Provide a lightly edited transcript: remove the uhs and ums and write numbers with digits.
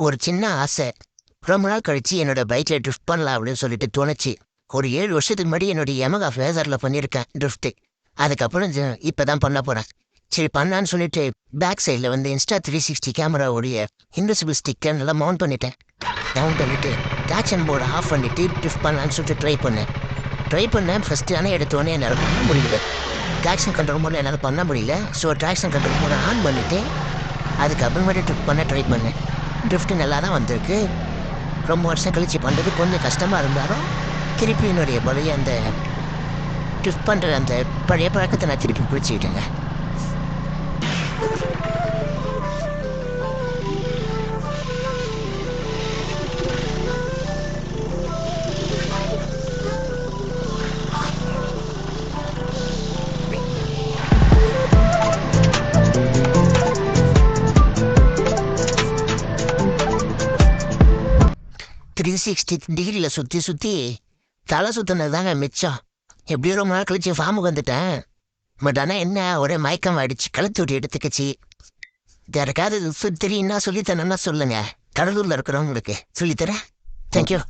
ஒரு சின்ன ஆசை. ரொம்ப நாள் கழிச்சு என்னோட பைக்கில் ட்ரிஃப்ட் பண்ணலாம் அப்படின்னு சொல்லிட்டு தோணுச்சு. ஒரு 7 வருஷத்துக்கு முன்னாடி என்னுடைய யமகா ஃபேசரில் பண்ணியிருக்கேன் ட்ரிஃப்ட்டு. அதுக்கப்புறம் இப்போ தான் பண்ண போகிறேன். சரி பண்ணான்னு சொல்லிட்டு பேக் சைடில் வந்து Insta360 கேமராவுடைய இன்விசிபிள் ஸ்டிக்கர் நல்லா மவுண்ட் பண்ணிட்டேன். மவுண்ட் பண்ணிவிட்டு டாக்ஷன் போர்டை ஆஃப் பண்ணிவிட்டு ட்ரிஃப்ட் பண்ணலான்னு சொல்லிட்டு ட்ரை பண்ணேன் ஃபஸ்ட்டு. ஆனால் எடுத்தோடனே என்னால் பண்ண முடியல. ட்ராக்ஷன் கண்ட்ரோல் மோடில் என்னால் பண்ண முடியல. ஸோ ட்ராக்ஷன் கண்ட்ரோல் மோடை ஆன் பண்ணிவிட்டு அதுக்கப்புறமேட்டு ட்ரிஃப்ட் பண்ண ட்ரை பண்ணேன். ட்ரிஃப்ட்டு நல்லா தான் வந்திருக்கு. ரொம்ப வருஷம் கழிச்சு பண்ணுறது கொஞ்சம் கஷ்டமாக இருந்தாலும் திருப்பி என்னுடைய பழைய அந்த ட்ரிஃப்ட் பண்ணுற அந்த பழைய பழக்கத்தை நான் திருப்பி பிடிச்சிக்கிட்டேங்க. 360 டிகிரியில் சுற்றி தலை சுற்றினது தாங்க மிச்சம். எப்படியோ ரொம்ப நாள் கழிச்சு ஃபார்முக்கு வந்துட்டேன். பட் ஆனால் என்ன ஒரே மயக்கம் ஆயிடுச்சு, கழுத்து விட்டு எடுத்துக்கிச்சு. யாருக்காவது தெரியுன்னா சொல்லித்தரேன்னா சொல்லுங்கள். கடலூரில் இருக்கிறவங்களுக்கு சொல்லித்தரேன். தேங்க்யூ.